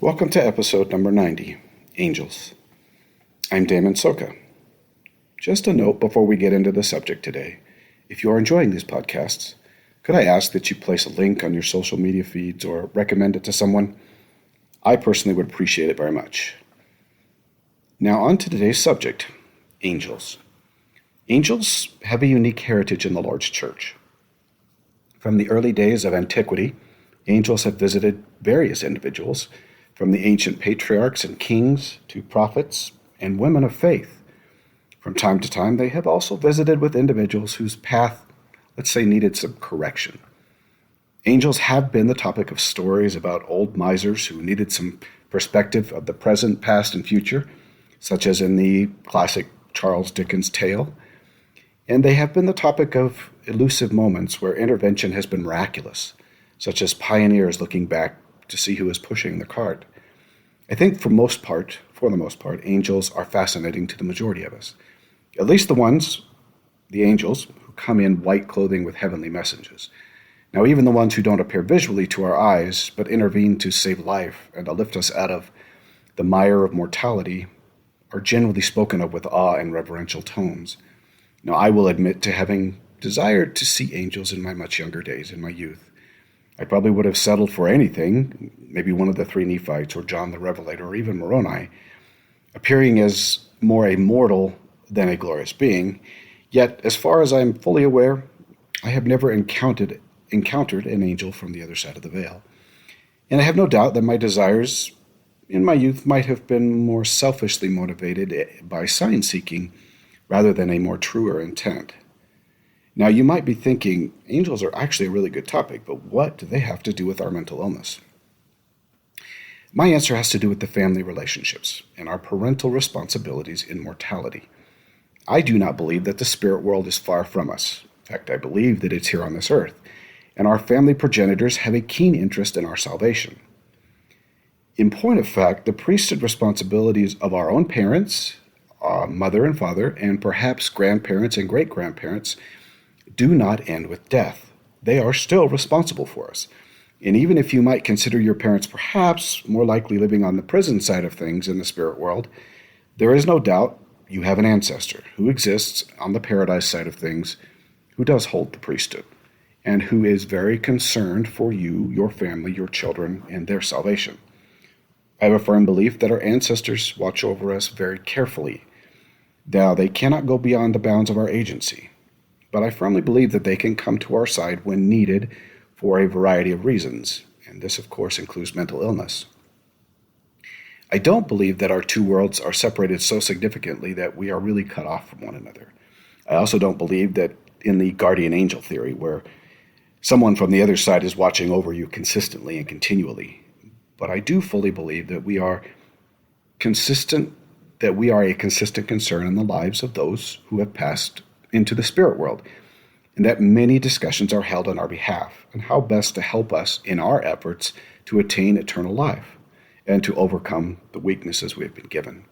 Welcome to episode number 90, Angels. I'm Damon Soka. Just a note before we get into the subject today. If you are enjoying these podcasts, could I ask that you place a link on your social media feeds or recommend it to someone? I personally would appreciate it very much. Now on to today's subject, angels. Angels have a unique heritage in the Lord's Church. From the early days of antiquity, angels have visited various individuals, from the ancient patriarchs and kings to prophets and women of faith. From time to time, they have also visited with individuals whose path, let's say, needed some correction. Angels have been the topic of stories about old misers who needed some perspective of the present, past, and future, such as in the classic Charles Dickens tale. And they have been the topic of elusive moments where intervention has been miraculous, such as pioneers looking back to see who is pushing the cart. I think for the most part, angels are fascinating to the majority of us. At least the angels, who come in white clothing with heavenly messages. Now, even the ones who don't appear visually to our eyes, but intervene to save life and to lift us out of the mire of mortality, are generally spoken of with awe and reverential tones. Now, I will admit to having desired to see angels in my much younger days, in my youth. I probably would have settled for anything, maybe one of the three Nephites or John the Revelator or even Moroni, appearing as more a mortal than a glorious being. Yet, as far as I am fully aware, I have never encountered an angel from the other side of the veil. And I have no doubt that my desires in my youth might have been more selfishly motivated by sign-seeking rather than a more truer intent. Now, you might be thinking, angels are actually a really good topic, but what do they have to do with our mental illness? My answer has to do with the family relationships and our parental responsibilities in mortality. I do not believe that the spirit world is far from us. In fact, I believe that it's here on this earth, and our family progenitors have a keen interest in our salvation. In point of fact, the priesthood responsibilities of our own parents, mother and father, and perhaps grandparents and great-grandparents do not end with death. They are still responsible for us. And even if you might consider your parents perhaps more likely living on the prison side of things in the spirit world, there is no doubt you have an ancestor who exists on the paradise side of things, who does hold the priesthood, and who is very concerned for you, your family, your children, and their salvation. I have a firm belief that our ancestors watch over us very carefully. Now, they cannot go beyond the bounds of our agency, but I firmly believe that they can come to our side when needed for a variety of reasons, and this, of course, includes mental illness. I don't believe that our two worlds are separated so significantly that we are really cut off from one another. I also don't believe that in the guardian angel theory, where someone from the other side is watching over you consistently and continually. But I do fully believe that we are a consistent concern in the lives of those who have passed into the spirit world, and that many discussions are held on our behalf and how best to help us in our efforts to attain eternal life and to overcome the weaknesses we have been given.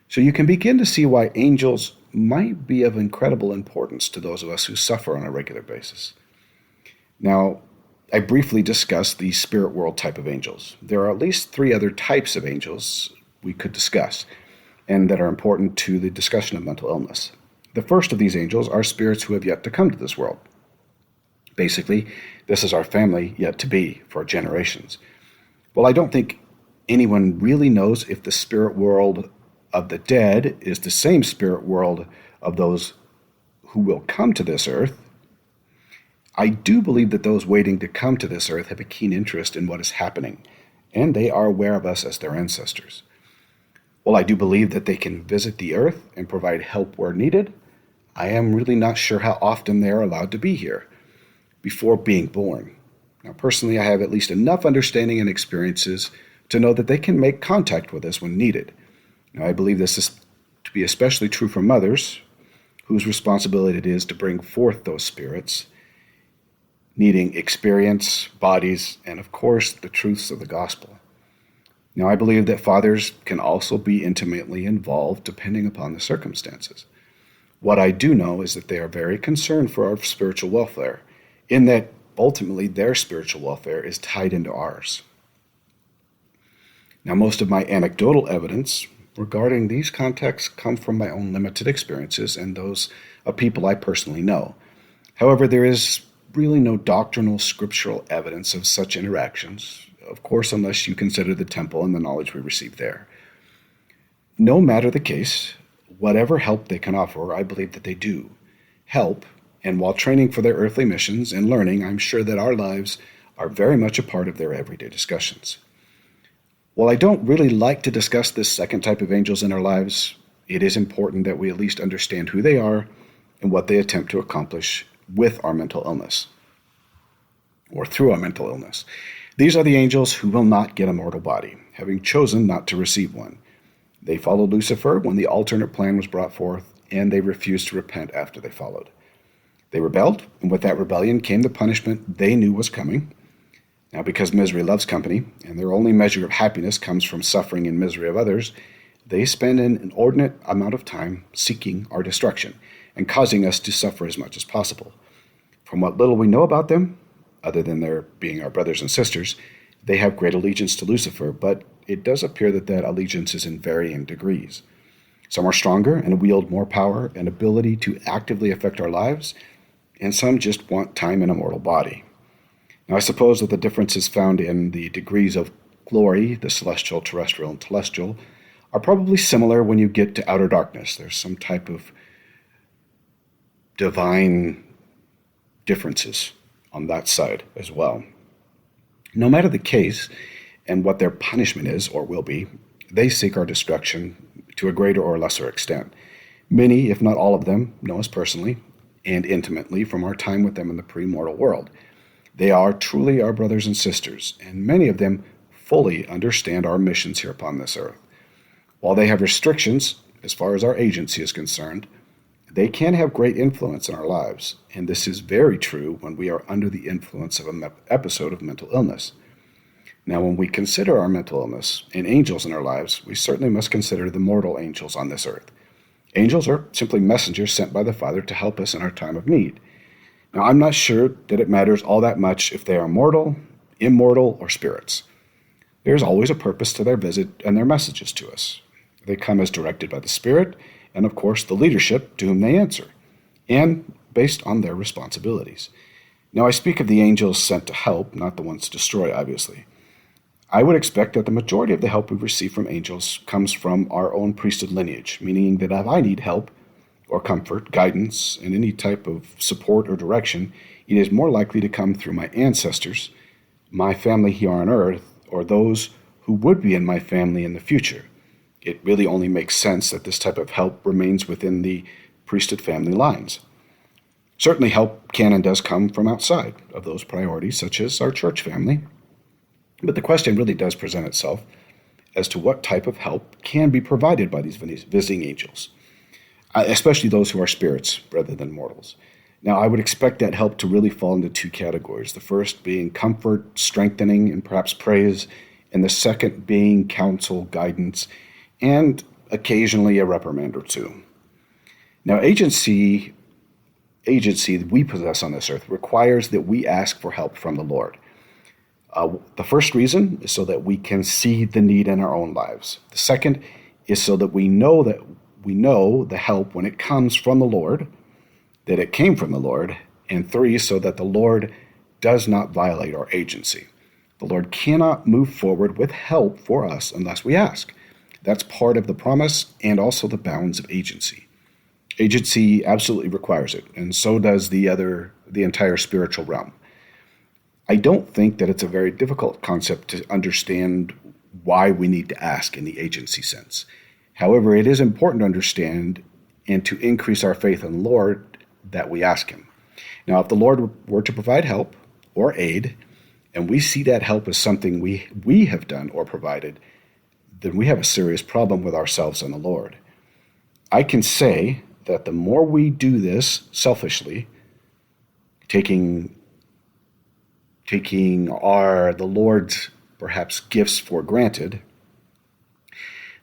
So you can begin to see why angels might be of incredible importance to those of us who suffer on a regular basis. Now, I briefly discussed the spirit world type of angels. There are at least three other types of angels we could discuss and that are important to the discussion of mental illness. The first of these angels are spirits who have yet to come to this world. Basically, this is our family yet to be for generations. Well, I don't think anyone really knows if the spirit world of the dead is the same spirit world of those who will come to this earth. I do believe that those waiting to come to this earth have a keen interest in what is happening, and they are aware of us as their ancestors. While I do believe that they can visit the earth and provide help where needed, I am really not sure how often they are allowed to be here before being born. Now, personally, I have at least enough understanding and experiences to know that they can make contact with us when needed. Now, I believe this is to be especially true for mothers, whose responsibility it is to bring forth those spirits, needing experience, bodies, and of course, the truths of the gospel. Now, I believe that fathers can also be intimately involved depending upon the circumstances. What I do know is that they are very concerned for our spiritual welfare, in that ultimately their spiritual welfare is tied into ours. Now, most of my anecdotal evidence regarding these contexts come from my own limited experiences and those of people I personally know. However, there is really no doctrinal scriptural evidence of such interactions, of course, unless you consider the temple and the knowledge we receive there. No matter the case, whatever help they can offer, I believe that they do help, and while training for their earthly missions and learning, I'm sure that our lives are very much a part of their everyday discussions. While I don't really like to discuss this second type of angels in our lives, it is important that we at least understand who they are and what they attempt to accomplish with our mental illness, or through our mental illness. These are the angels who will not get a mortal body, having chosen not to receive one. They followed Lucifer when the alternate plan was brought forth, and they refused to repent after they followed. They rebelled, and with that rebellion came the punishment they knew was coming. Now, because misery loves company, and their only measure of happiness comes from suffering and misery of others, they spend an inordinate amount of time seeking our destruction and causing us to suffer as much as possible. From what little we know about them, other than their being our brothers and sisters, they have great allegiance to Lucifer, but it does appear that that allegiance is in varying degrees. Some are stronger and wield more power and ability to actively affect our lives, and some just want time in a mortal body. Now, I suppose that the difference is found in the degrees of glory, the celestial, terrestrial, and telestial, are probably similar when you get to outer darkness. There's some type of divine differences on that side as well. No matter the case and what their punishment is or will be, they seek our destruction to a greater or lesser extent. Many, if not all of them, know us personally and intimately from our time with them in the pre-mortal world. They are truly our brothers and sisters, and many of them fully understand our missions here upon this earth. While they have restrictions as far as our agency is concerned, they can have great influence in our lives, and this is very true when we are under the influence of an episode of mental illness. Now, when we consider our mental illness and angels in our lives, we certainly must consider the mortal angels on this earth. Angels are simply messengers sent by the Father to help us in our time of need. Now, I'm not sure that it matters all that much if they are mortal, immortal, or spirits. There's always a purpose to their visit and their messages to us. They come as directed by the Spirit, and of course the leadership to whom they answer, and based on their responsibilities. Now, I speak of the angels sent to help, not the ones to destroy, obviously. I would expect that the majority of the help we receive from angels comes from our own priesthood lineage, meaning that if I need help or comfort, guidance, and any type of support or direction, it is more likely to come through my ancestors, my family here on earth, or those who would be in my family in the future. It really only makes sense that this type of help remains within the priesthood family lines. Certainly help can and does come from outside of those priorities, such as our church family. But the question really does present itself as to what type of help can be provided by these visiting angels, especially those who are spirits rather than mortals. Now, I would expect that help to really fall into two categories. The first being comfort, strengthening, and perhaps praise, and the second being counsel, guidance, and occasionally a reprimand or two. Now, agency that we possess on this earth requires that we ask for help from the Lord. The first reason is so that we can see the need in our own lives. The second is so that we know the help when it comes from the Lord, that it came from the Lord. And three, so that the Lord does not violate our agency. The Lord cannot move forward with help for us unless we ask. That's part of the promise and also the bounds of agency. Agency absolutely requires it, and so does the entire spiritual realm. I don't think that it's a very difficult concept to understand why we need to ask in the agency sense. However, it is important to understand and to increase our faith in the Lord that we ask Him. Now, if the Lord were to provide help or aid, and we see that help as something we have done or provided, then we have a serious problem with ourselves and the Lord. I can say that the more we do this selfishly, taking the Lord's perhaps gifts for granted,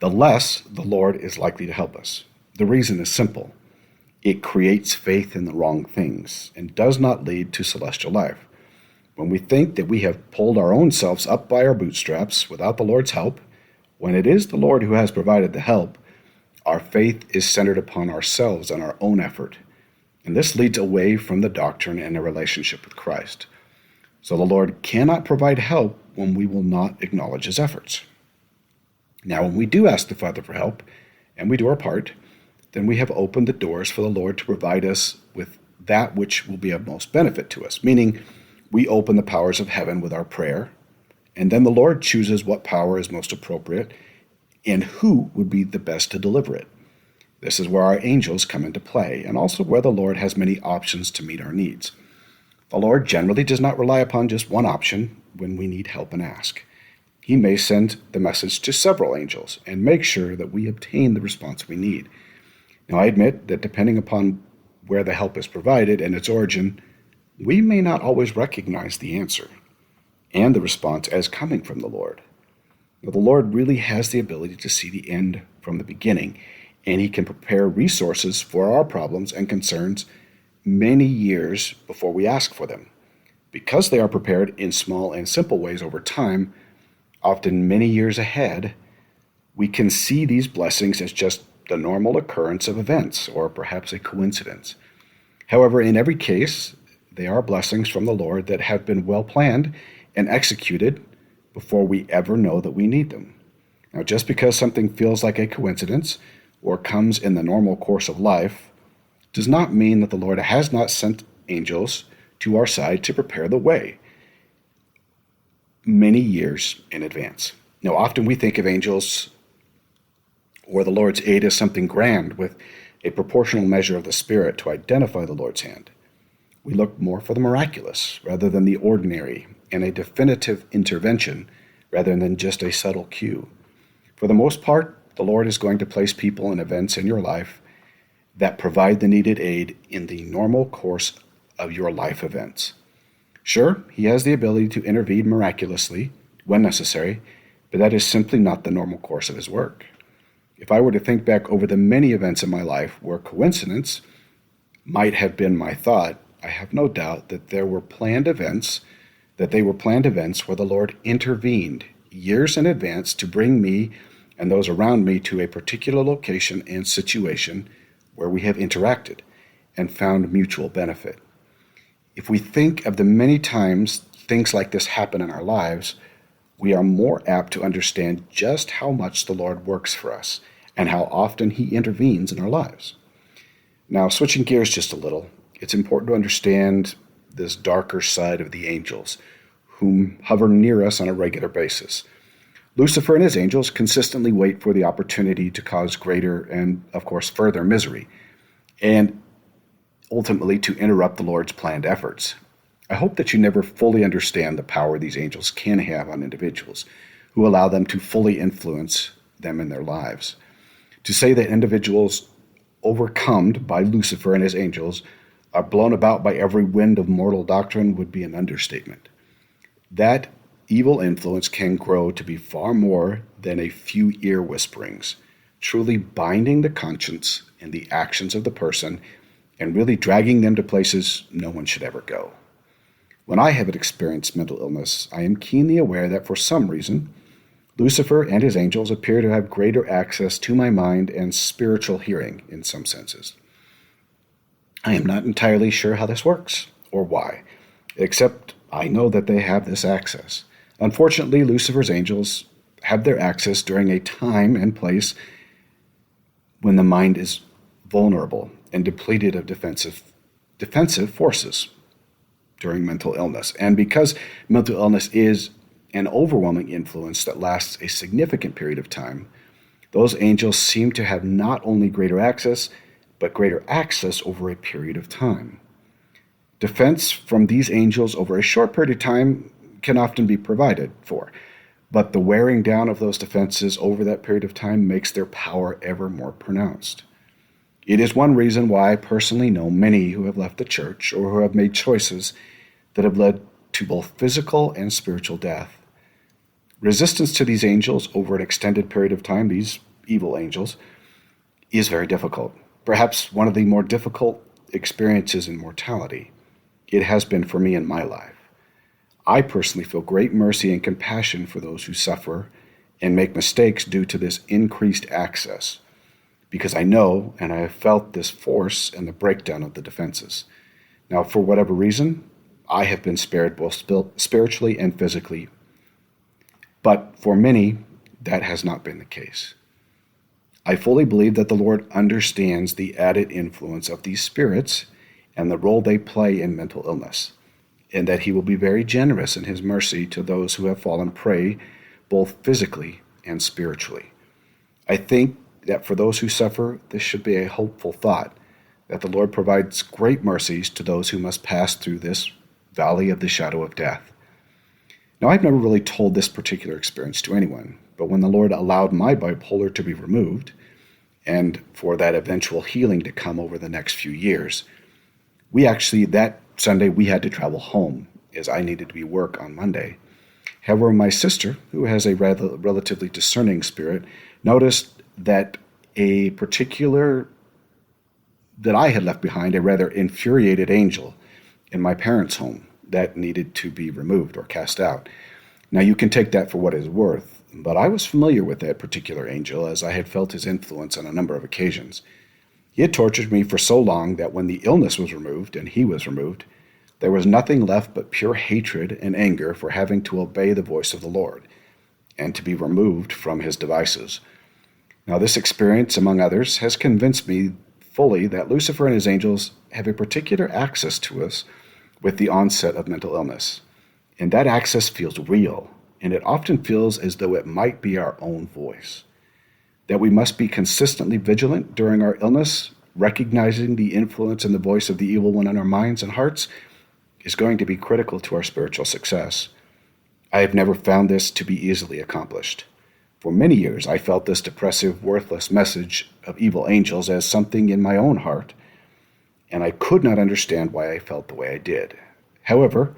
the less the Lord is likely to help us. The reason is simple. It creates faith in the wrong things and does not lead to celestial life. When we think that we have pulled our own selves up by our bootstraps without the Lord's help, When it is the Lord who has provided the help, our faith is centered upon ourselves and our own effort, and this leads away from the doctrine and a relationship with Christ. So the Lord cannot provide help when we will not acknowledge his efforts. Now, when we do ask the Father for help, and we do our part, then we have opened the doors for the Lord to provide us with that which will be of most benefit to us, meaning we open the powers of heaven with our prayer, and then the Lord chooses what power is most appropriate and who would be the best to deliver it. This is where our angels come into play, and also where the Lord has many options to meet our needs. The Lord generally does not rely upon just one option when we need help and ask. He may send the message to several angels and make sure that we obtain the response we need. Now, I admit that depending upon where the help is provided and its origin, we may not always recognize the answer and the response as coming from the Lord. Now, the Lord really has the ability to see the end from the beginning, and he can prepare resources for our problems and concerns many years before we ask for them. Because they are prepared in small and simple ways over time, often many years ahead, we can see these blessings as just the normal occurrence of events, or perhaps a coincidence. However, in every case, they are blessings from the Lord that have been well planned and executed before we ever know that we need them. Now, just because something feels like a coincidence or comes in the normal course of life does not mean that the Lord has not sent angels to our side to prepare the way many years in advance. Now, often we think of angels or the Lord's aid as something grand with a proportional measure of the Spirit to identify the Lord's hand. We look more for the miraculous rather than the ordinary, and a definitive intervention rather than just a subtle cue. For the most part, the Lord is going to place people and events in your life that provide the needed aid in the normal course of your life events. Sure, he has the ability to intervene miraculously when necessary, but that is simply not the normal course of his work. If I were to think back over the many events in my life where coincidence might have been my thought, I have no doubt that they were planned events where the Lord intervened years in advance to bring me and those around me to a particular location and situation where we have interacted and found mutual benefit. If we think of the many times things like this happen in our lives, we are more apt to understand just how much the Lord works for us and how often he intervenes in our lives. Now, switching gears just a little, it's important to understand this darker side of the angels, whom hover near us on a regular basis. Lucifer and his angels consistently wait for the opportunity to cause greater and, of course, further misery, and ultimately to interrupt the Lord's planned efforts. I hope that you never fully understand the power these angels can have on individuals who allow them to fully influence them in their lives. To say that individuals overcome by Lucifer and his angels are blown about by every wind of mortal doctrine would be an understatement. That evil influence can grow to be far more than a few ear whisperings, truly binding the conscience and the actions of the person and really dragging them to places no one should ever go. When I have experienced mental illness, I am keenly aware that for some reason, Lucifer and his angels appear to have greater access to my mind and spiritual hearing in some senses. I am not entirely sure how this works or why, except I know that they have this access. Unfortunately, Lucifer's angels have their access during a time and place when the mind is vulnerable and depleted of defensive forces during mental illness. And because mental illness is an overwhelming influence that lasts a significant period of time, those angels seem to have not only greater access, but greater access over a period of time. Defense from these angels over a short period of time can often be provided for, but the wearing down of those defenses over that period of time makes their power ever more pronounced. It is one reason why I personally know many who have left the church or who have made choices that have led to both physical and spiritual death. Resistance to these angels over an extended period of time, these evil angels, is very difficult. Perhaps one of the more difficult experiences in mortality. It has been for me in my life. I personally feel great mercy and compassion for those who suffer and make mistakes due to this increased access, because I know and I have felt this force and the breakdown of the defenses. Now, for whatever reason, I have been spared both spiritually and physically, but for many, that has not been the case. I fully believe that the Lord understands the added influence of these spirits and the role they play in mental illness, and that He will be very generous in His mercy to those who have fallen prey both physically and spiritually. I think that for those who suffer, this should be a hopeful thought, that the Lord provides great mercies to those who must pass through this valley of the shadow of death. Now, I've never really told this particular experience to anyone, but when the Lord allowed my bipolar to be removed, and for that eventual healing to come over the next few years, that Sunday, we had to travel home, as I needed to be work on Monday. However, my sister, who has a relatively discerning spirit, noticed that I had left behind a rather infuriated angel in my parents' home that needed to be removed or cast out. Now, you can take that for what it's worth, but I was familiar with that particular angel, as I had felt his influence on a number of occasions. He had tortured me for so long that when the illness was removed and he was removed, there was nothing left but pure hatred and anger for having to obey the voice of the Lord and to be removed from his devices. Now, this experience, among others, has convinced me fully that Lucifer and his angels have a particular access to us with the onset of mental illness. And that access feels real, and it often feels as though it might be our own voice. That we must be consistently vigilant during our illness, recognizing the influence and the voice of the evil one in our minds and hearts, is going to be critical to our spiritual success. I have never found this to be easily accomplished. For many years, I felt this depressive, worthless message of evil angels as something in my own heart, and I could not understand why I felt the way I did. However,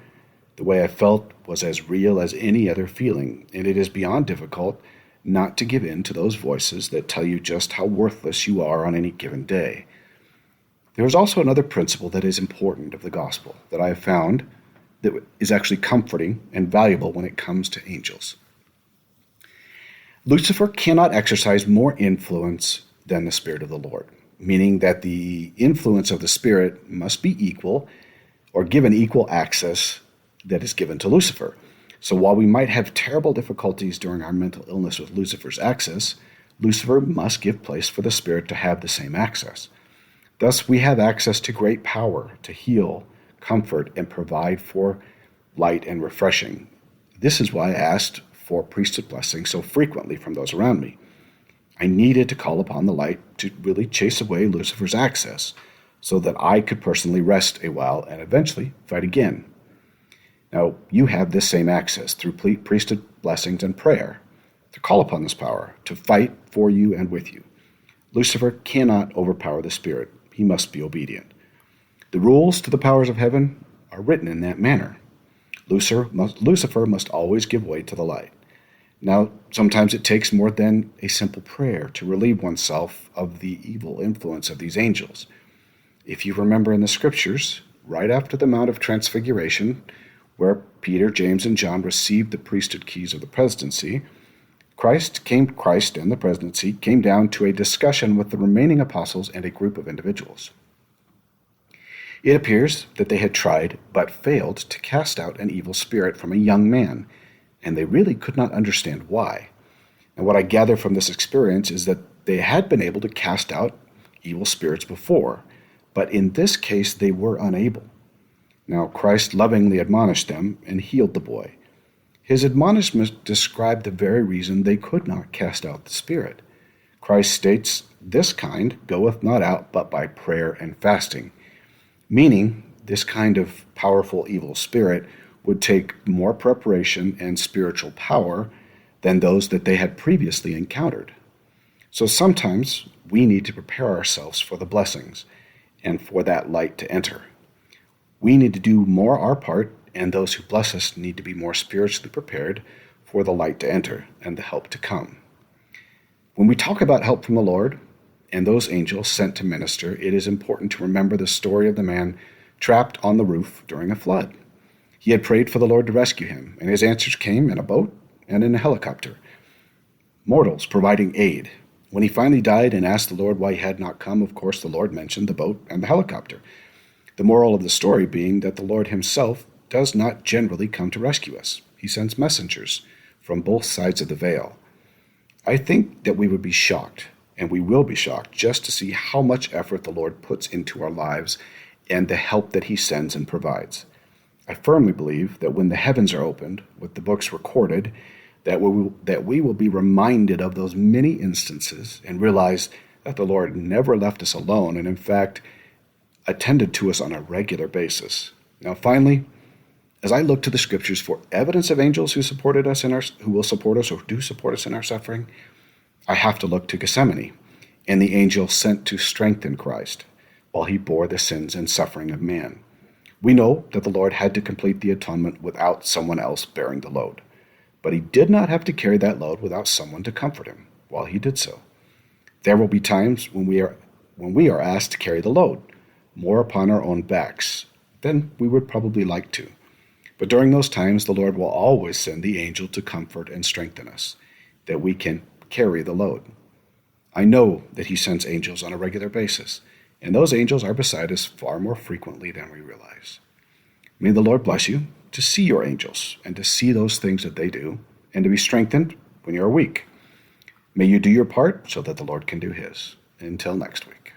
the way I felt was as real as any other feeling, and it is beyond difficult not to give in to those voices that tell you just how worthless you are on any given day. There is also another principle that is important of the gospel that I have found that is actually comforting and valuable when it comes to angels. Lucifer cannot exercise more influence than the Spirit of the Lord, meaning that the influence of the Spirit must be equal or given equal access that is given to Lucifer. So while we might have terrible difficulties during our mental illness with Lucifer's access, Lucifer must give place for the Spirit to have the same access. Thus, we have access to great power to heal, comfort, and provide for light and refreshing. This is why I asked for priesthood blessing so frequently from those around me. I needed to call upon the light to really chase away Lucifer's access so that I could personally rest a while and eventually fight again. Now, you have this same access through priesthood blessings and prayer to call upon this power, to fight for you and with you. Lucifer cannot overpower the Spirit. He must be obedient. The rules to the powers of heaven are written in that manner. Lucifer must always give way to the light. Now, sometimes it takes more than a simple prayer to relieve oneself of the evil influence of these angels. If you remember in the Scriptures, right after the Mount of Transfiguration, where Peter, James, and John received the priesthood keys of the presidency, Christ and the presidency came down to a discussion with the remaining apostles and a group of individuals. It appears that they had tried but failed to cast out an evil spirit from a young man, and they really could not understand why. And what I gather from this experience is that they had been able to cast out evil spirits before, but in this case they were unable. Now Christ lovingly admonished them and healed the boy. His admonishment described the very reason they could not cast out the spirit. Christ states, "This kind goeth not out but by prayer and fasting," meaning this kind of powerful evil spirit would take more preparation and spiritual power than those that they had previously encountered. So sometimes we need to prepare ourselves for the blessings and for that light to enter. We need to do more our part, and those who bless us need to be more spiritually prepared for the light to enter and the help to come. When we talk about help from the Lord and those angels sent to minister, it is important to remember the story of the man trapped on the roof during a flood. He had prayed for the Lord to rescue him, and his answers came in a boat and in a helicopter. mortals providing aid. When he finally died and asked the Lord why he had not come, of course, the Lord mentioned the boat and the helicopter. The moral of the story being that the Lord himself does not generally come to rescue us. He sends messengers from both sides of the veil. I think that we would be shocked, and we will be shocked, just to see how much effort the Lord puts into our lives and the help that he sends and provides. I firmly believe that when the heavens are opened, with the books recorded, that we will be reminded of those many instances and realize that the Lord never left us alone and, in fact, attended to us on a regular basis. Now, finally, as I look to the scriptures for evidence of angels who who will support us or do support us in our suffering, I have to look to Gethsemane and the angel sent to strengthen Christ while he bore the sins and suffering of man. We know that the Lord had to complete the atonement without someone else bearing the load, but he did not have to carry that load without someone to comfort him while he did so. There will be times when we are asked to carry the load, more upon our own backs than we would probably like to. But during those times, the Lord will always send the angel to comfort and strengthen us, that we can carry the load. I know that he sends angels on a regular basis, and those angels are beside us far more frequently than we realize. May the Lord bless you to see your angels and to see those things that they do, and to be strengthened when you are weak. May you do your part so that the Lord can do his. Until next week.